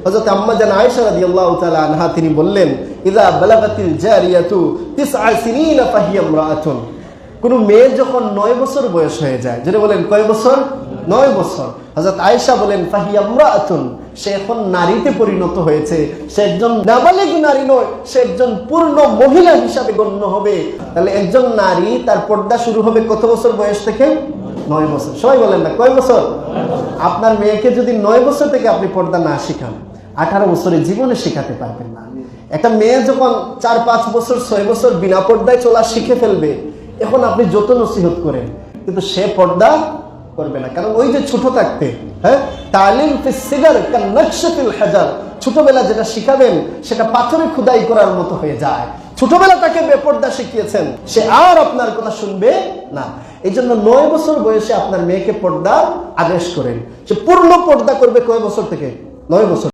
হযরত আম্মা জান আয়েশা রাদিয়াল্লাহু তাআলা আনহা তিনি বললেন, ইযা বালাগাতিল জারিয়াতু 9 সিনিনা ফাহিয়া ইমরাআতুন। কোন মেয়ে যখন 9 বছর বয়স হয়ে যায়, যেটা বলেন কয় বছর? 9 বছর। হযরত আয়েশা বলেন ফাহিয়া ইমরাআতুন, সে এখন নারীতে পরিণত হয়েছে, সে একজন নাবালিগ নারী নয়, সে একজন পূর্ণ মহিলা হিসাবে গণ্য হবে। তাহলে একজন নারী তার পর্দা শুরু হবে কত বছর বয়স থেকে? 9 বছর। সবাই বলেন না কয় বছর? আপনার মেয়েকে যদি 9 বছর থেকে আপনি পর্দা না শিখান, 18 বছরে জীবনে শেখাতে পারবেন না। একটা মেয়ে যখন 4-5 বছর 6 বছর বিনা পর্দায় চলা শিখে ফেলবে, এখন আপনি যত নসিহত করেন কিন্তু সে পর্দা করবে না। কারণ ওই যে ছোট থাকতে, তালিম ফিস সিগার কান নকশ ফিল হাজার, ছোটবেলা যেটা শিখাবেন সেটা পাথরে খোদাই করার মতো হয়ে যায়। ছোটবেলা তাকে বেপর্দা শিখিয়েছেন, সে আর আপনার কথা শুনবে না। এই জন্য 9 বছর বয়সে আপনার মেয়েকে পর্দা আদেশ করেন। সে পূর্ণ পর্দা করবে কয় বছর থেকে? 9 বছর।